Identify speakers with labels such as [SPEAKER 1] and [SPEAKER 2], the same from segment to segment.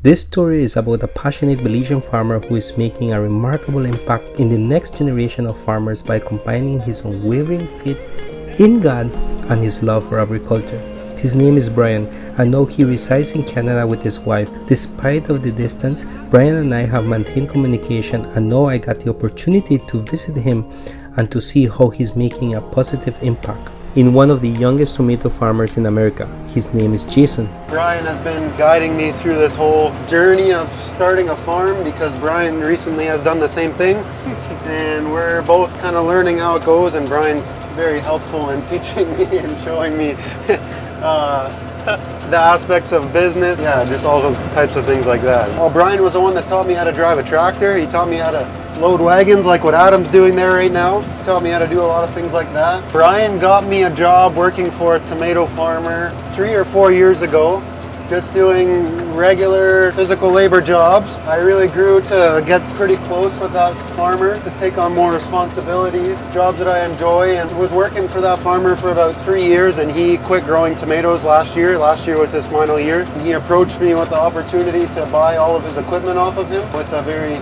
[SPEAKER 1] This story is about a passionate Belizean farmer who is making a remarkable impact in the next generation of farmers by combining his unwavering faith in God and his love for agriculture. His name is Brian, and now he resides in Canada with his wife. Despite of the distance, Brian and I have maintained communication, and now I got the opportunity to visit him and to see how he's making a positive impact in one of the youngest tomato farmers in America. His name is Jeason.
[SPEAKER 2] Brian has been guiding me through this whole journey of starting a farm because Brian recently has done the same thing and we're both kind of learning how it goes, and Brian's very helpful in teaching me and showing me the aspects of business, just all those types of things like that. Well, Brian was the one that taught me how to drive a tractor. He taught me how to load wagons like what Adam's doing there right now. He taught me how to do a lot of things like that. Brian got me a job working for a tomato farmer 3 or 4 years ago, just doing regular physical labor jobs. I really grew to get pretty close with that farmer, to take on more responsibilities, jobs that I enjoy, and was working for that farmer for about 3 years, and he quit growing tomatoes last year. Last year was his final year. And he approached me with the opportunity to buy all of his equipment off of him with a very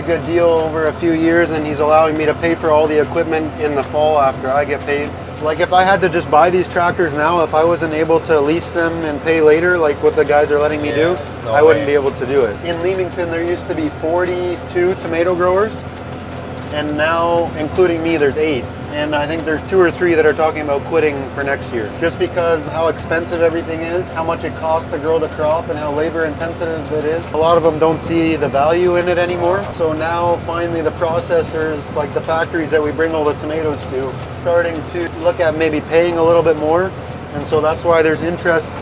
[SPEAKER 2] good deal over a few years, and he's allowing me to pay for all the equipment in the fall after I get paid. Like if I had to just buy these tractors now, if I wasn't able to lease them and pay later like what the guys are letting me do, I wouldn't be able to do it. In Leamington there used to be 42 tomato growers, and now including me there's 8. And I think there's 2 or 3 that are talking about quitting for next year, just because how expensive everything is, how much it costs to grow the crop, and how labor intensive it is. A lot of them don't see the value in it anymore. So now finally the processors, like the factories that we bring all the tomatoes to, starting to look at maybe paying a little bit more. And so that's why there's interest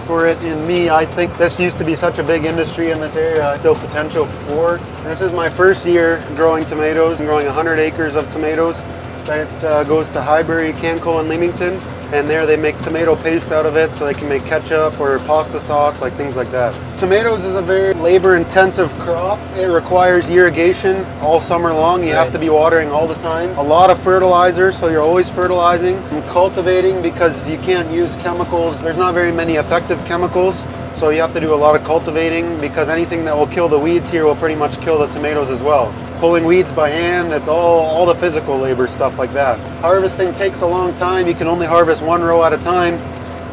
[SPEAKER 2] for it in me. I think this used to be such a big industry in this area, still potential for. This is my first year growing tomatoes and growing 100 acres of tomatoes. That goes to Highbury, Canco, and Leamington, and there they make tomato paste out of it so they can make ketchup or pasta sauce, like things like that. Tomatoes is a very labor-intensive crop. It requires irrigation all summer long. You have to be watering all the time. A lot of fertilizer, so you're always fertilizing. And cultivating, because you can't use chemicals. There's not very many effective chemicals, so you have to do a lot of cultivating, because anything that will kill the weeds here will pretty much kill the tomatoes as well. Pulling weeds by hand, it's all the physical labor stuff like that. Harvesting takes a long time. You can only harvest 1 row at a time,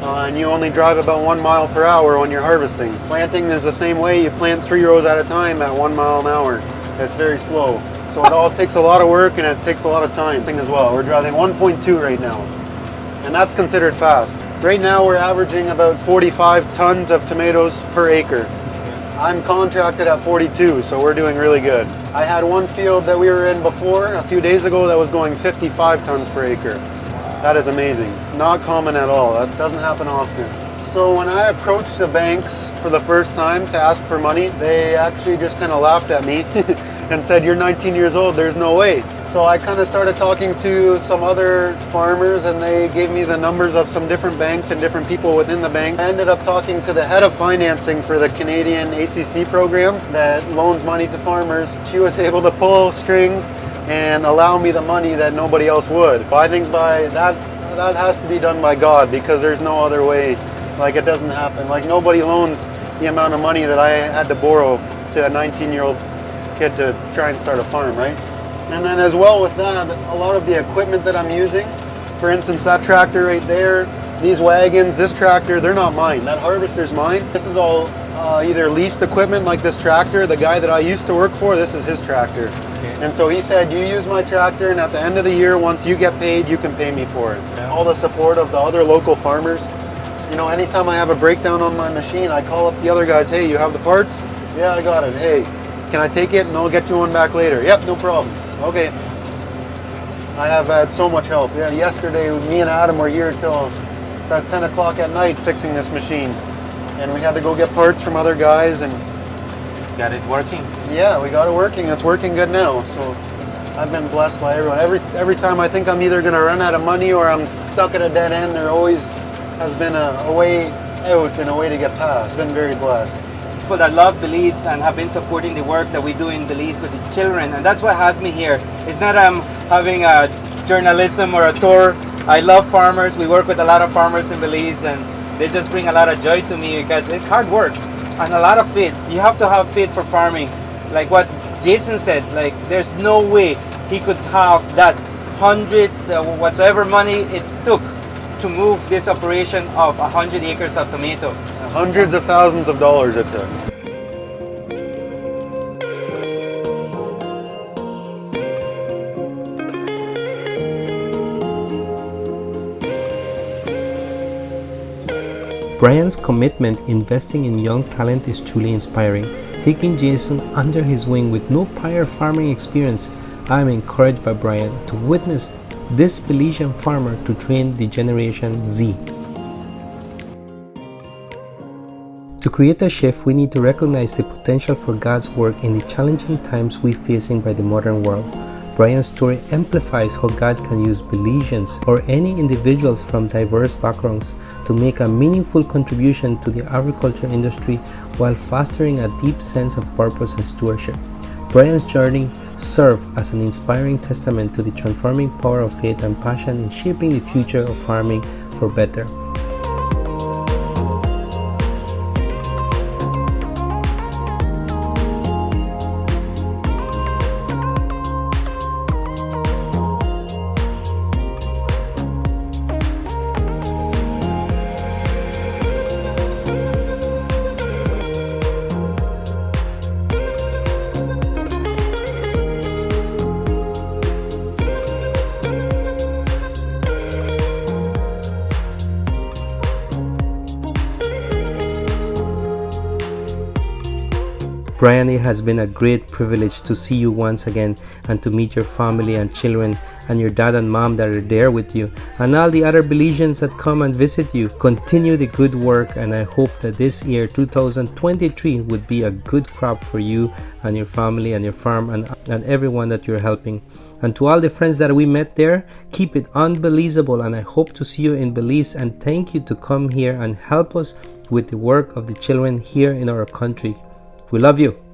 [SPEAKER 2] and you only drive about 1 mile per hour when you're harvesting. Planting is the same way. You plant 3 rows at a time at 1 mile an hour. It's very slow. So it all takes a lot of work, and it takes a lot of time as well. We're driving 1.2 right now, and that's considered fast. Right now we're averaging about 45 tons of tomatoes per acre. I'm contracted at 42, so we're doing really good. I had one field that we were in before, a few days ago, that was going 55 tons per acre. That is amazing. Not common at all. That doesn't happen often. So when I approached the banks for the first time to ask for money, they actually just kind of laughed at me and said, "You're 19 years old, there's no way." So I kind of started talking to some other farmers, and they gave me the numbers of some different banks and different people within the bank. I ended up talking to the head of financing for the Canadian ACC program that loans money to farmers. She was able to pull strings and allow me the money that nobody else would. I think by that has to be done by God, because there's no other way. Like, it doesn't happen. Like, nobody loans the amount of money that I had to borrow to a 19-year-old kid to try and start a farm, right? And then as well with that, a lot of the equipment that I'm using, for instance, that tractor right there, these wagons, this tractor, they're not mine. That harvester's mine. This is all either leased equipment, like this tractor. The guy that I used to work for, this is his tractor. Okay. And so he said, you use my tractor, and at the end of the year, once you get paid, you can pay me for it. Yeah. All the support of the other local farmers. You know, anytime I have a breakdown on my machine, I call up the other guys, "Hey, you have the parts?" "Yeah, I got it." "Hey, can I take it and I'll get you one back later?" "Yep, no problem." "Okay." I have had so much help. Yeah, yesterday me and Adam were here till about 10 o'clock at night fixing this machine, and we had to go get parts from other guys, and
[SPEAKER 3] got it working.
[SPEAKER 2] Yeah, we got it working. It's working good now. So I've been blessed by everyone. Every time I think I'm either going to run out of money or I'm stuck at a dead end, there always has been a way out and a way to get past. I've been very blessed.
[SPEAKER 3] People that love Belize and have been supporting the work that we do in Belize with the children, and that's what has me here. It's not having a journalism or a tour. I love farmers. We work with a lot of farmers in Belize, and they just bring a lot of joy to me because it's hard work. and a lot of faith. You have to have faith for farming. Like what Jeason said, like there's no way he could have that 100 whatever money it took to move this operation of 100 acres of tomato.
[SPEAKER 2] Hundreds of thousands of dollars it took.
[SPEAKER 1] Brian's commitment investing in young talent is truly inspiring. Taking Jeason under his wing with no prior farming experience, I am encouraged by Brian to witness this Belizean farmer to train the Generation Z. To create a shift, we need to recognize the potential for God's work in the challenging times we're facing by the modern world. Brian's story amplifies how God can use Belizeans or any individuals from diverse backgrounds to make a meaningful contribution to the agriculture industry while fostering a deep sense of purpose and stewardship. Brian's journey serves as an inspiring testament to the transforming power of faith and passion in shaping the future of farming for better. Brian, it has been a great privilege to see you once again and to meet your family and children and your dad and mom that are there with you and all the other Belizeans that come and visit you. Continue the good work, and I hope that this year 2023 would be a good crop for you and your family and your farm and everyone that you're helping. And to all the friends that we met there, keep it unbelizeable, and I hope to see you in Belize, and thank you to come here and help us with the work of the children here in our country. We love you.